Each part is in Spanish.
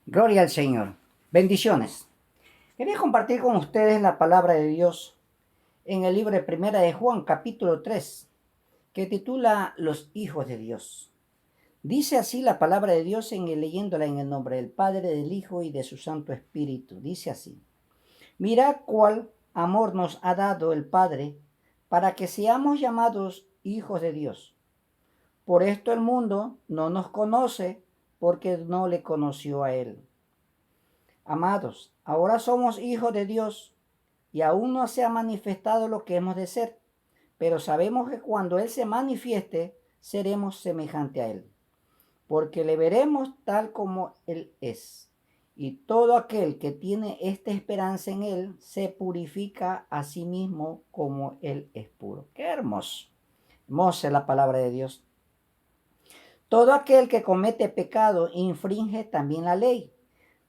Gloria al Señor. Bendiciones. Quería compartir con ustedes la palabra de Dios en el libro de Primera de Juan, capítulo 3, que titula Los hijos de Dios. Dice así la palabra de Dios leyéndola en el nombre del Padre, del Hijo y de su Santo Espíritu. Dice así: Mirad cuál amor nos ha dado el Padre para que seamos llamados hijos de Dios. Por esto el mundo no nos conoce porque no le conoció a Él. Amados, ahora somos hijos de Dios y aún no se ha manifestado lo que hemos de ser, pero sabemos que cuando Él se manifieste, seremos semejante a Él, porque le veremos tal como Él es. Y todo aquel que tiene esta esperanza en Él se purifica a sí mismo como Él es puro. Qué hermoso. Hermosa es la palabra de Dios. Todo aquel que comete pecado infringe también la ley,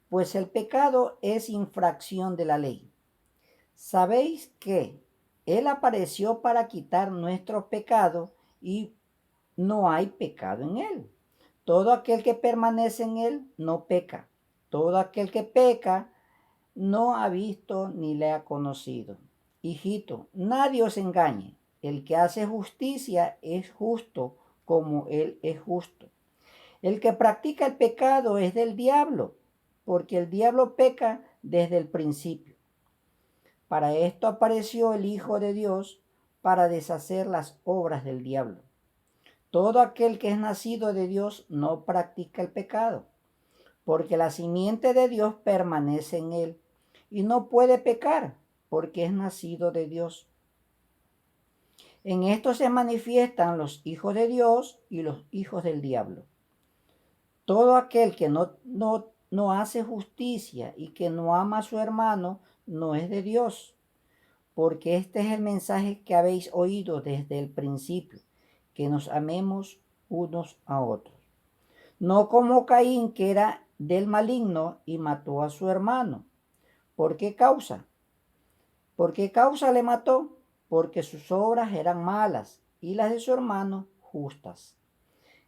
pues el pecado es infracción de la ley. Sabéis que Él apareció para quitar nuestros pecados y no hay pecado en Él. Todo aquel que permanece en Él no peca. Todo aquel que peca no ha visto ni le ha conocido. Hijito, nadie os engañe. El que hace justicia es justo como Él es justo. El que practica el pecado es del diablo, porque el diablo peca desde el principio. Para esto apareció el Hijo de Dios, para deshacer las obras del diablo. Todo aquel que es nacido de Dios no practica el pecado, porque la simiente de Dios permanece en él, y no puede pecar, porque es nacido de Dios. En esto se manifiestan los hijos de Dios y los hijos del diablo. Todo aquel que no hace justicia y que no ama a su hermano no es de Dios, porque este es el mensaje que habéis oído desde el principio, que nos amemos unos a otros. No como Caín, que era del maligno y mató a su hermano. ¿Por qué causa? ¿Por qué causa le mató? Porque sus obras eran malas y las de su hermano justas.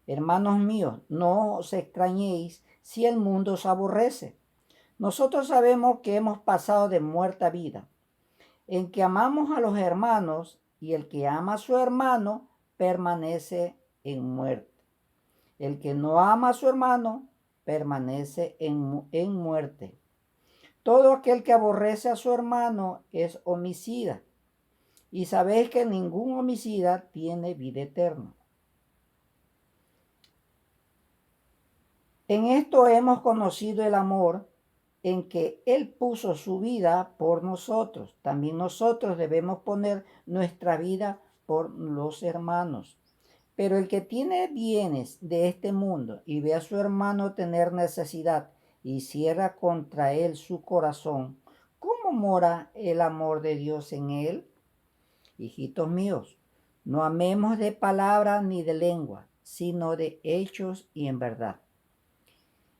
Hermanos míos, no os extrañéis si el mundo os aborrece. Nosotros sabemos que hemos pasado de muerte a vida, en que amamos a los hermanos, y el que ama a su hermano permanece en muerte. El que no ama a su hermano permanece en muerte. Todo aquel que aborrece a su hermano es homicida, y sabéis que ningún homicida tiene vida eterna. En esto hemos conocido el amor, en que Él puso su vida por nosotros. También nosotros debemos poner nuestra vida por los hermanos. Pero el que tiene bienes de este mundo y ve a su hermano tener necesidad y cierra contra él su corazón, ¿cómo mora el amor de Dios en él? Hijitos míos, no amemos de palabra ni de lengua, sino de hechos y en verdad.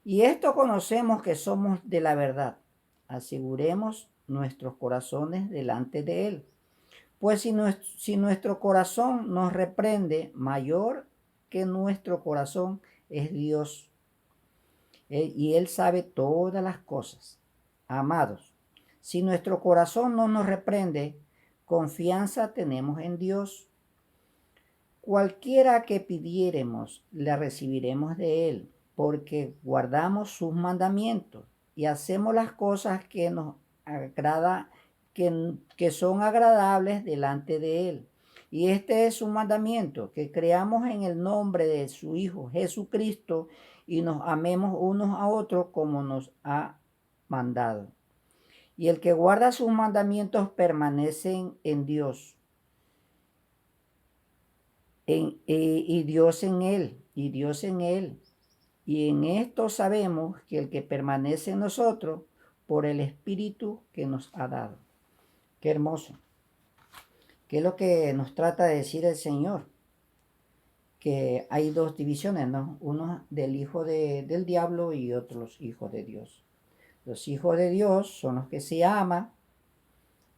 Y esto conocemos que somos de la verdad. Aseguremos nuestros corazones delante de Él. Pues si nuestro corazón nos reprende, mayor que nuestro corazón es Dios. Y Él sabe todas las cosas. Amados, si nuestro corazón no nos reprende, confianza tenemos en Dios. Cualquiera que pidiéremos, le recibiremos de Él, porque guardamos sus mandamientos y hacemos las cosas que nos agrada, que son agradables delante de Él. Y este es su mandamiento, que creamos en el nombre de su Hijo Jesucristo y nos amemos unos a otros como nos ha mandado. Y el que guarda sus mandamientos permanece en Dios, y Dios en él, y Dios en él. Y en esto sabemos que el que permanece en nosotros por el Espíritu que nos ha dado. Qué hermoso. ¿Qué es lo que nos trata de decir el Señor? Que hay dos divisiones, ¿no? Uno del hijo del diablo y otros hijos de Dios. Los hijos de Dios son los que se aman,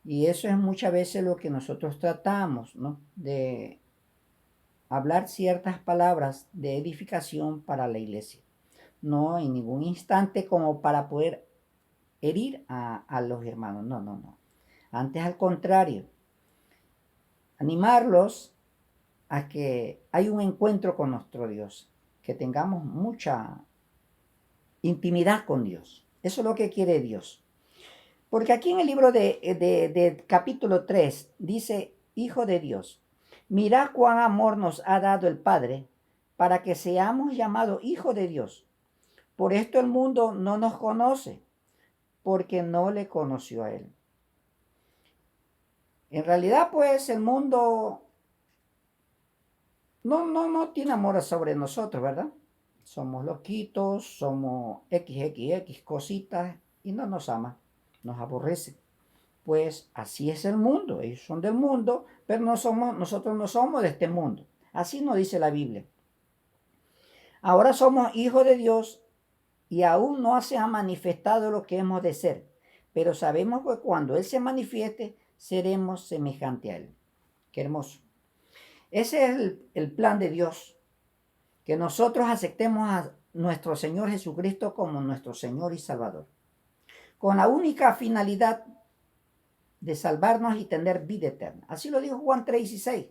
y eso es muchas veces lo que nosotros tratamos, ¿no? De hablar ciertas palabras de edificación para la iglesia. no en ningún instante como para poder herir a los hermanos. No, no, no. Antes al contrario, animarlos a que hay un encuentro con nuestro Dios, que tengamos mucha intimidad con Dios. Eso es lo que quiere Dios. Porque aquí en el libro de capítulo 3 dice, Hijo de Dios, mirad cuán amor nos ha dado el Padre para que seamos llamados hijos de Dios. Por esto el mundo no nos conoce, porque no le conoció a Él. En realidad, pues, el mundo no tiene amor sobre nosotros, ¿verdad? Somos loquitos, somos XXX cositas y no nos ama, nos aborrece. Pues así es el mundo, ellos son del mundo, pero nosotros no somos de este mundo. Así nos dice la Biblia. Ahora somos hijos de Dios y aún no se ha manifestado lo que hemos de ser, pero sabemos que cuando Él se manifieste, seremos semejantes a Él. Qué hermoso. Ese es el plan de Dios, que nosotros aceptemos a nuestro Señor Jesucristo como nuestro Señor y Salvador, con la única finalidad de salvarnos y tener vida eterna. Así lo dijo Juan 3:16,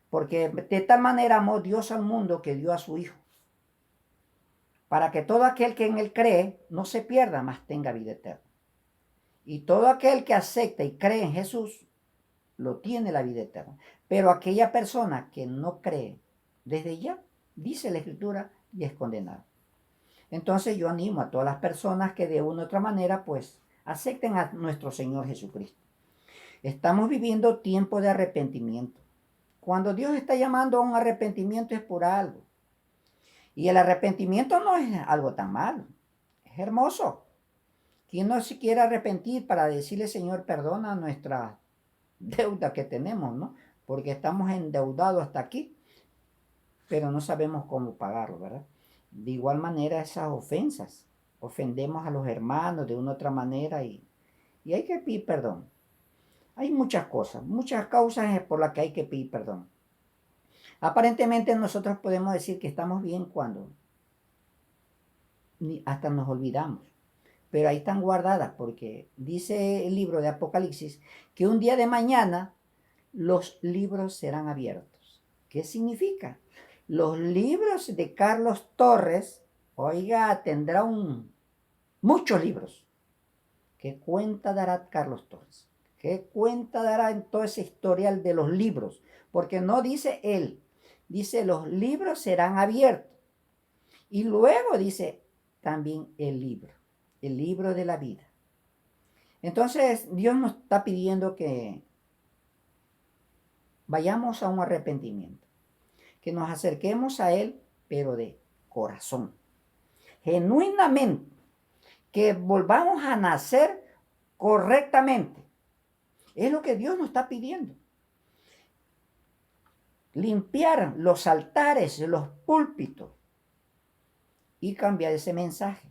porque de tal manera amó Dios al mundo que dio a su Hijo, para que todo aquel que en Él cree no se pierda, mas tenga vida eterna. Y todo aquel que acepta y cree en Jesús, lo tiene la vida eterna. Pero aquella persona que no cree, desde ya, dice la Escritura, y es condenada. Entonces yo animo a todas las personas que de una u otra manera, pues, acepten a nuestro Señor Jesucristo. Estamos viviendo tiempo de arrepentimiento. Cuando Dios está llamando a un arrepentimiento es por algo. Y el arrepentimiento no es algo tan malo. Es hermoso. ¿Quién no se quiere arrepentir para decirle, Señor, perdona nuestra deuda que tenemos, ¿no? Porque estamos endeudados hasta aquí, pero no sabemos cómo pagarlo, ¿verdad? De igual manera esas ofensas. Ofendemos a los hermanos de una u otra manera y hay que pedir perdón. Hay muchas cosas, muchas causas por las que hay que pedir perdón. Aparentemente nosotros podemos decir que estamos bien cuando hasta nos olvidamos. Pero ahí están guardadas porque dice el libro de Apocalipsis que un día de mañana los libros serán abiertos. ¿Qué significa? Los libros de Carlos Torres, oiga, tendrá muchos libros. ¿Qué cuenta dará Carlos Torres? ¿Qué cuenta dará en todo ese historial de los libros? Porque no dice él, dice los libros serán abiertos. Y luego dice también el libro de la vida. Entonces Dios nos está pidiendo que vayamos a un arrepentimiento, que nos acerquemos a Él, pero de corazón, genuinamente, que volvamos a nacer correctamente. Es lo que Dios nos está pidiendo. Limpiar los altares, los púlpitos y cambiar ese mensaje.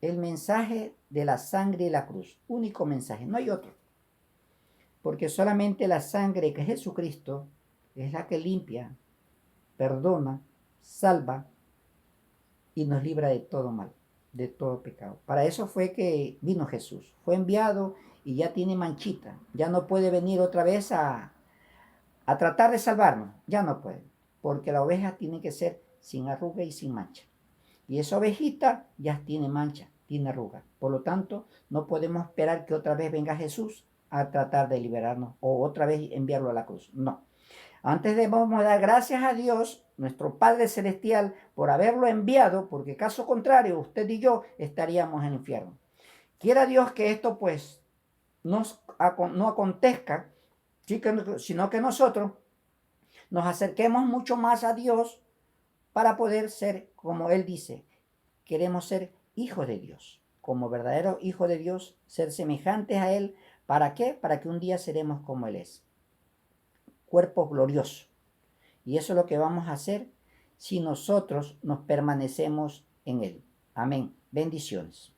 El mensaje de la sangre y la cruz. Único mensaje, no hay otro. Porque solamente la sangre de Jesucristo es la que limpia, perdona, salva y nos libra de todo mal, de todo pecado. Para eso fue que vino Jesús. Fue enviado y ya tiene manchita. Ya no puede venir otra vez a tratar de salvarnos. Ya no puede. Porque la oveja tiene que ser sin arruga y sin mancha. Y esa ovejita ya tiene mancha, tiene arruga. Por lo tanto, no podemos esperar que otra vez venga Jesús a tratar de liberarnos o otra vez enviarlo a la cruz. No. Antes debemos dar gracias a Dios, nuestro Padre Celestial, por haberlo enviado, porque caso contrario, usted y yo estaríamos en el infierno. Quiera Dios que esto pues no acontezca, sino que nosotros nos acerquemos mucho más a Dios para poder ser, como Él dice, queremos ser hijos de Dios. Como verdaderos hijos de Dios, ser semejantes a Él. ¿Para qué? Para que un día seremos como Él es. Cuerpo glorioso. Y eso es lo que vamos a hacer si nosotros nos permanecemos en Él. Amén. Bendiciones.